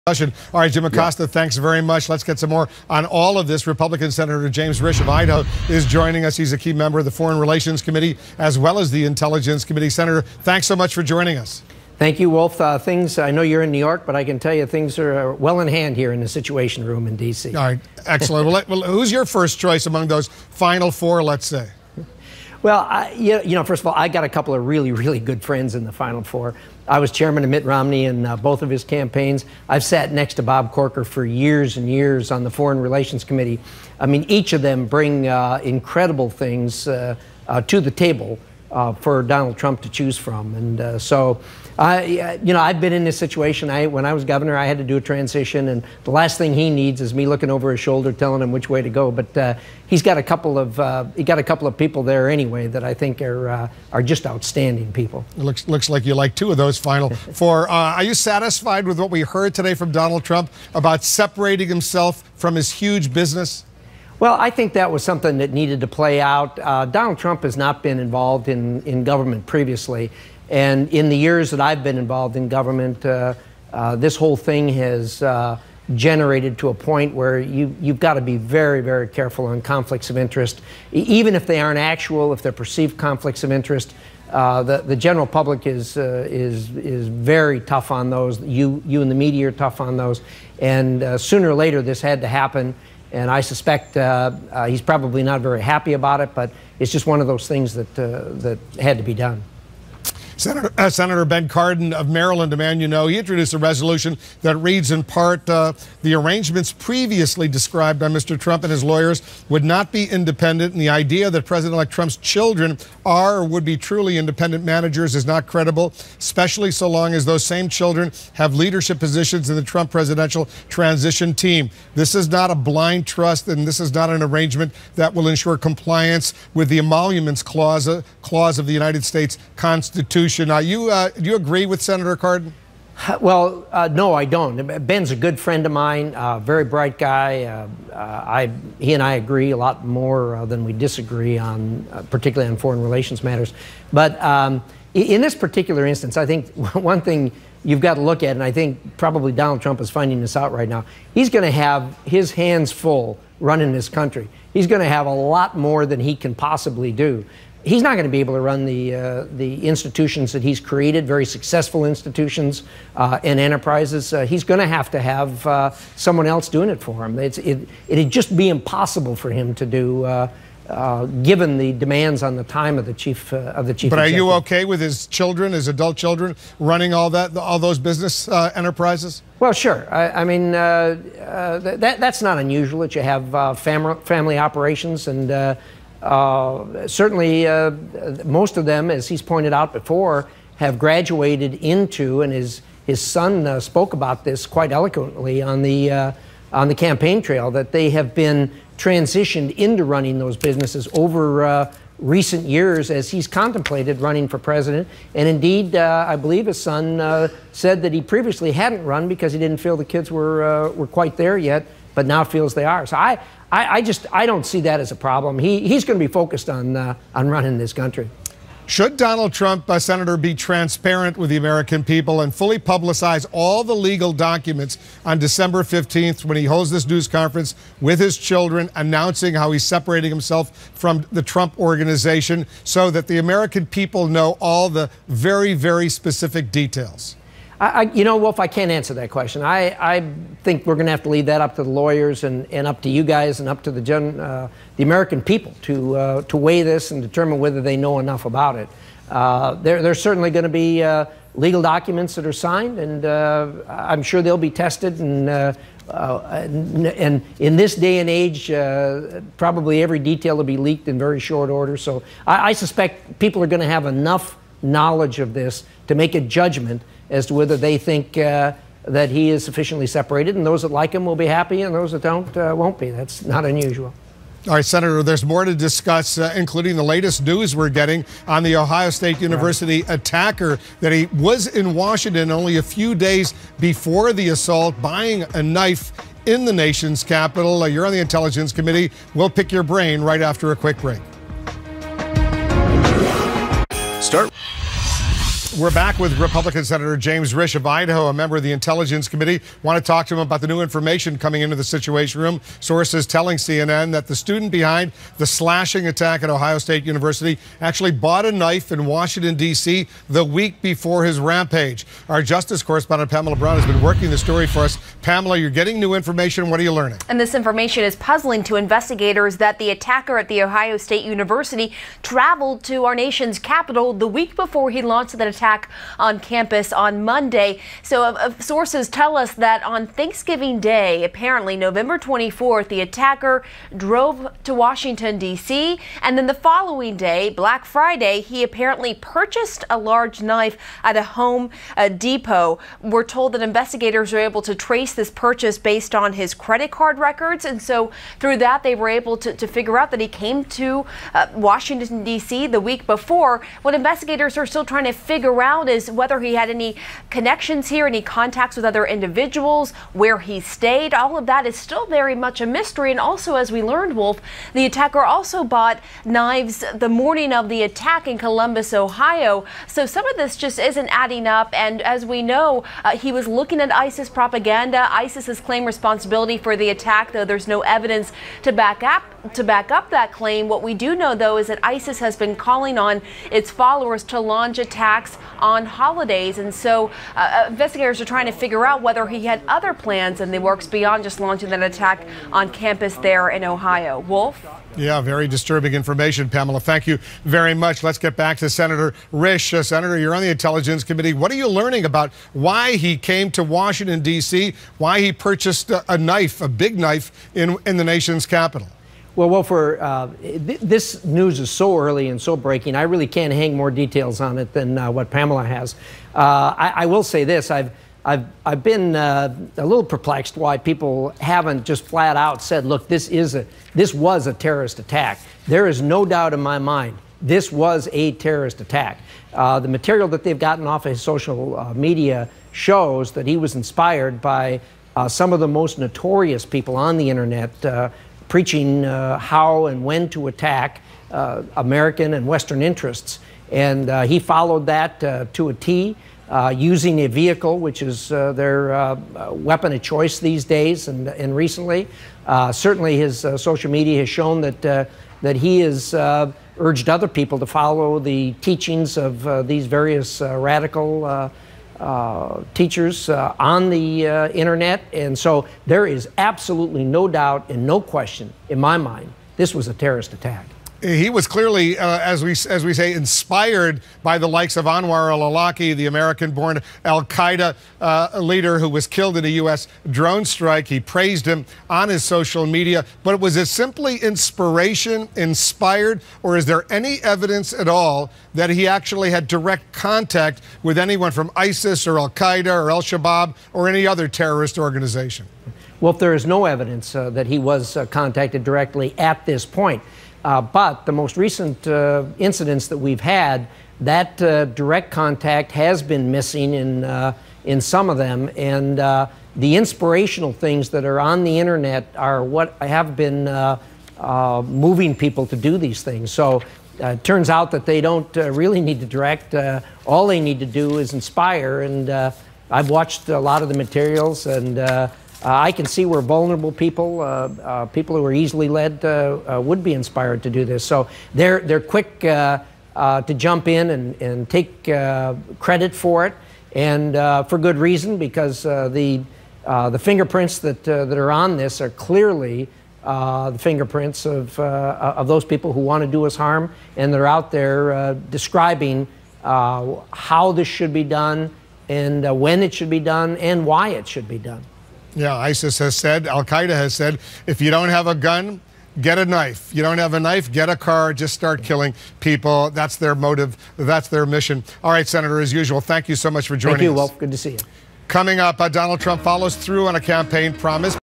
All right, Jim Acosta, thanks very much. Let's get some more on all of this. Republican Senator James Risch of Idaho is joining us. He's a key member of the Foreign Relations Committee as well as the Intelligence Committee. Senator, thanks so much for joining us. Thank you, Wolf. I know you're in New York, but I can tell you things are well in hand here in the Situation Room in D.C. All right, excellent. Well, who's your first choice among those final four, let's say? Well, first of all, I got a couple of really, really good friends in the Final Four. I was chairman of Mitt Romney in both of his campaigns. I've sat next to Bob Corker for years and years on the Foreign Relations Committee. I mean, each of them bring incredible things to the table for Donald Trump to choose from. And I've been in this situation. When I was governor, I had to do a transition, and the last thing he needs is me looking over his shoulder telling him which way to go. But he's got a couple of people there anyway that I think are just outstanding people. It looks like you like two of those final four. Are you satisfied with what we heard today from Donald Trump about separating himself from his huge business? Well, I think that was something that needed to play out. Donald Trump has not been involved in government previously. And in the years that I've been involved in government, this whole thing has generated to a point where you've got to be very, very careful on conflicts of interest. Even if they aren't actual, if they're perceived conflicts of interest, the general public is very tough on those. You and the media are tough on those. And sooner or later, this had to happen. And I suspect he's probably not very happy about it, but it's just one of those things that had to be done. Senator Ben Cardin of Maryland, a man you know, he introduced a resolution that reads in part, the arrangements previously described by Mr. Trump and his lawyers would not be independent, and the idea that President-elect Trump's children are or would be truly independent managers is not credible, especially so long as those same children have leadership positions in the Trump presidential transition team. This is not a blind trust, and this is not an arrangement that will ensure compliance with the emoluments clause of the United States Constitution. Do you agree with Senator Cardin? Well, no, I don't. Ben's a good friend of mine, very bright guy. He and I agree a lot more than we disagree on, particularly on foreign relations matters. But in this particular instance, I think one thing you've got to look at, and I think probably Donald Trump is finding this out right now, he's going to have his hands full running this country. He's going to have a lot more than he can possibly do. He's not going to be able to run the institutions that he's created, very successful institutions and enterprises. He's going to have someone else doing it for him. It'd just be impossible for him to do, given the demands on the time of the chief executive. But are you okay with his children, his adult children, running all those business enterprises? Well, sure. I mean, that's not unusual that you have family operations, and certainly, most of them, as he's pointed out before, have graduated into, and his son spoke about this quite eloquently on the campaign trail, that they have been transitioned into running those businesses over recent years as he's contemplated running for president. And indeed, I believe his son said that he previously hadn't run because he didn't feel the kids were quite there yet, but now feels they are. So I don't see that as a problem. He's going to be focused on running this country. Should Donald Trump, Senator, be transparent with the American people and fully publicize all the legal documents on December 15th when he holds this news conference with his children, announcing how he's separating himself from the Trump organization, so that the American people know all the very, very specific details? Wolf, I can't answer that question. I think we're going to have to leave that up to the lawyers and up to you guys and up to the American people to weigh this and determine whether they know enough about it. There's certainly going to be legal documents that are signed, and I'm sure they'll be tested. And in this day and age, probably every detail will be leaked in very short order. So I suspect people are going to have enough knowledge of this to make a judgment as to whether they think that he is sufficiently separated, and those that like him will be happy, and those that don't won't be. That's not unusual. All right, Senator, there's more to discuss, including the latest news we're getting on the Ohio State University attacker, that he was in Washington only a few days before the assault, buying a knife in the nation's capital. You're on the Intelligence Committee. We'll pick your brain right after a quick break. We're back with Republican Senator James Risch of Idaho, a member of the Intelligence Committee. Want to talk to him about the new information coming into the Situation Room. Sources telling CNN that the student behind the slashing attack at Ohio State University actually bought a knife in Washington, D.C. the week before his rampage. Our Justice correspondent Pamela Brown has been working the story for us. Pamela, you're getting new information. What are you learning? And this information is puzzling to investigators that the attacker at the Ohio State University traveled to our nation's capital the week before he launched that attack on campus on Monday. So sources tell us that on Thanksgiving Day, apparently November 24th, the attacker drove to Washington, D.C. And then the following day, Black Friday, he apparently purchased a large knife at a Home Depot. We're told that investigators were able to trace this purchase based on his credit card records. And so through that, they were able to figure out that he came to Washington, D.C. the week before. What investigators are still trying to figure out is whether he had any connections here, any contacts with other individuals, where he stayed. All of that is still very much a mystery. And also, as we learned, Wolf, the attacker also bought knives the morning of the attack in Columbus, Ohio. So some of this just isn't adding up. And as we know, he was looking at ISIS propaganda. ISIS has claimed responsibility for the attack, though there's no evidence to back up that claim. What we do know, though, is that ISIS has been calling on its followers to launch attacks on holidays. And so investigators are trying to figure out whether he had other plans in the works beyond just launching that attack on campus there in Ohio. Wolf? Yeah, very disturbing information, Pamela. Thank you very much. Let's get back to Senator Risch. Senator, you're on the Intelligence Committee. What are you learning about why he came to Washington, D.C., why he purchased a knife, a big knife, in the nation's capital? Well, this news is so early and so breaking, I really can't hang more details on it than what Pamela has. I will say this: I've been a little perplexed why people haven't just flat out said, "Look, this was a terrorist attack." There is no doubt in my mind this was a terrorist attack. The material that they've gotten off of his social media shows that he was inspired by some of the most notorious people on the internet. Preaching how and when to attack American and Western interests. And he followed that to a T, using a vehicle, which is their weapon of choice these days and recently. Certainly his social media has shown that he has urged other people to follow the teachings of these various radical teachers on the internet. And so there is absolutely no doubt and no question in my mind this was a terrorist attack. He was clearly, as we say, inspired by the likes of Anwar al-Awlaki, the American-born al-Qaeda leader who was killed in a U.S. drone strike. He praised him on his social media. But was it simply inspiration, inspired, or is there any evidence at all that he actually had direct contact with anyone from ISIS or al-Qaeda or al-Shabaab or any other terrorist organization? Well, there is no evidence that he was contacted directly at this point. But the most recent incidents that we've had, that direct contact has been missing in some of them. And the inspirational things that are on the internet are what have been moving people to do these things. So it turns out that they don't really need to direct. All they need to do is inspire. And I've watched a lot of the materials, and I can see where vulnerable people, people who are easily led, would be inspired to do this. So they're quick to jump in and take credit for it, and for good reason, because the fingerprints that are on this are clearly the fingerprints of those people who want to do us harm, and they're out there describing how this should be done, and when it should be done, and why it should be done. Yeah, ISIS has said, al-Qaeda has said, if you don't have a gun, get a knife. You don't have a knife, get a car, just start killing people. That's their motive. That's their mission. All right, Senator, as usual, thank you so much for joining us. Thank you, Wolf. Good to see you. Coming up, Donald Trump follows through on a campaign promise.